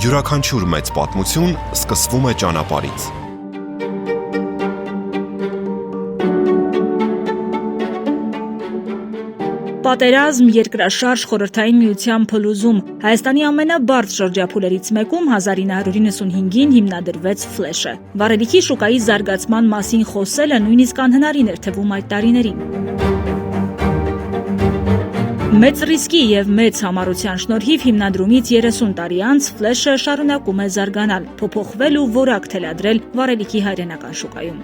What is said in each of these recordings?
Յուրաքանչյուր մեծ պատմություն սկսվում է ճանապարհից։ Պատերազմ, երկրաշարժ, Խորհրդային Միության փլուզում Հայաստանի ամենաբարդ շրջափուլերից մեկում 1995-ին հիմնադրվեց Ֆլեշը։ Վառելիքի շուկայի զարգացման մասին խոսելը նույնիսկ անհնարին էր թվում այդ տարիներին։ Մեծ ռիսկի եւ մեծ համառության շնորհիվ հիմնադրումից 30 տարի անց Ֆլեշը շարունակում է զարգանալ, փոփոխվել ու որակ թելադրել վառելիքի հայրենական շուկայում։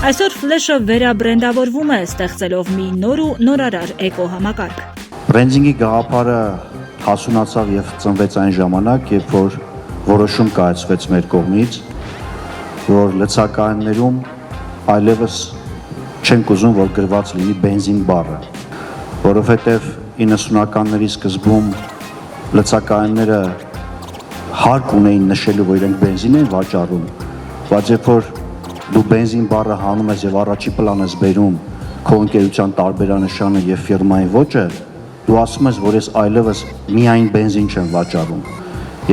Այսօր Ֆլեշը վերաբրենդավորվում է, ստեղծելով մի նոր ու նորարար էկո-համակարգ։ Բրենդինգի գաղափարը հասունացավ եւ ծնվեց այն ժամանակ, երբ որ որոշում կայացվեց մեր կողմից, որ լցակայաններում այլևս չենք ուզում, որ գրված լինի բենզին բառը, որովհետեւ 90-ականների սկզբում լցակայանները հարկ ունեին նշելու, որ իրենք բենզին են վաճառում, բայց երբ որ դու բենզին բառը հանում ես եւ առաջի պլան ես բերում քո ընկերության տարբերանշանը եւ ֆիրմայի ոճը, դու ասում ես, որ ես այլևս միայն բենզին չեմ վաճառում։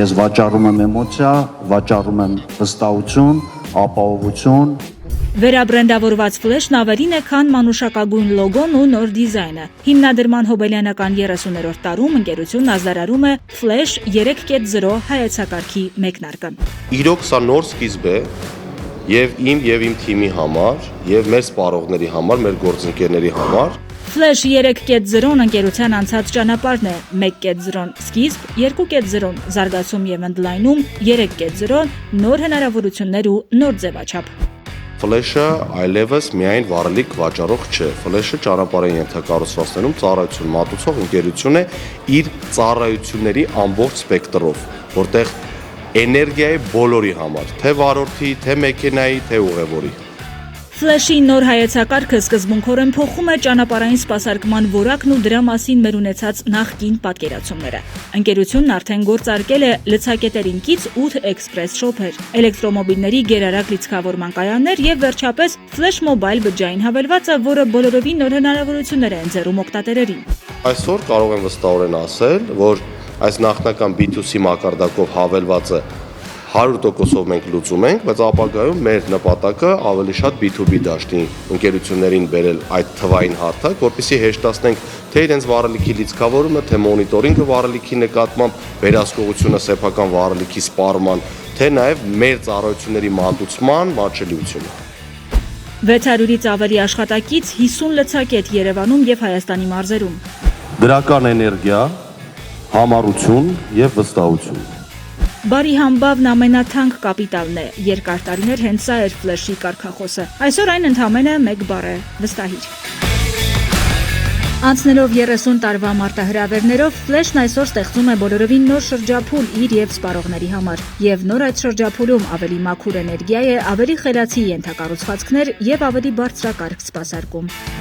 Ես վաճառում եմ էմոցիա, վաճառում եմ վստահություն, ապահովություն։ Վերաբրենդավորված Ֆլեշն ավելին է, քան մանուշակագույն լոգոն ու նոր դիզայնը։ Հիմնադրման հոբելյանական 30-րդ տարում ընկերությունն ազդարարում է Ֆլեշ 3.0 հայեցակարգի մեկնարկը։ Իրոք սա նոր սկիզբ է եւ իմ թիմի համար, եւ մեր սպառողների համար, մեր գործընկերների համար։ Ֆլեշ 3.0-ն ընկերության անցած ճանապարհն է, 1.0-ն սկիզբ, 2.0-ն զարգացում եւ ընդլայնում, 3.0-ն նոր հնարավորություններ ու նոր ձևաչափ։ Ֆլեշը այլևս միայն վառելիք վաճառող չէ։ Ֆլեշը ճանապարհային ենթակառուցվածքներում ծառայություն մատուցող ընկերություն է իր ծառայությունների ամբողջ սպեկտրով, որտեղ էներգիայի բոլորի համար, թե վարորդի, թե մեքենայի, թե ուղևորի։ Ֆլեշի նոր հայեցակարգը սկզբունքորեն փոխում է ճանապարհային սպասարկման որակն ու դրա մասին մեր ունեցած նախկին պատկերացումները։ Ընկերությունն արդեն գործարկել է լցակետերին կից 8 էքսպրես շոփեր, էլեկտրոմոբիլների գերարագ լիցքավորման կայաններ եւ վերջապես Ֆլեշ մոբայլ բջջային հավելվածը, որը բոլորովին նոր հնարավորություններ է ընձեռում օգտատերերին։ Այսօր կարող եմ վստահորեն ասել, որ այս նախնական B2C մակարդակով հավելվածը 100%-ով մենք լուծում ենք, բայց ապագայում մեր նպատակը ավելի շատ B2B դաշտի ընկերություններին բերել այդ թվային հարթակ, որպեսզի հեշտացնենք թե իրենց վառելիքի լիցքավորումը, թե մոնիտորինգը վառելիքի նկատմամբ, վերահսկողությունը սեփական վառելիքի սպառման, թե նաև մեր ծառայությունների մատուցման մատչելիությունը։ 600-ից ավելի աշխատակից, 50 լցակետ Երևանում եւ Հայաստանի մարզերում։ Դրական էներգիա, համառություն եւ վստահություն։ Բարի համբավն ամենաթանկ կապիտալն է, երկար տարիներ հենց սա էր Ֆլեշի կարգախոսը։ Այսօր այն ընդամենը մեկ բառ է՝ վստահիր։ Անցնելով 30 տարվա մարտահրավերներով, Ֆլեշն այսօր ստեղծում է բոլորովին նոր շրջափուլ իր եւ սպառողների համար։ Եվ նոր այդ շրջափուլում ավելի մաքուր էներգիա է, ավելի խելացի ենթակառուցվածքներ եւ ավելի բարձրակարգ սպասարկում։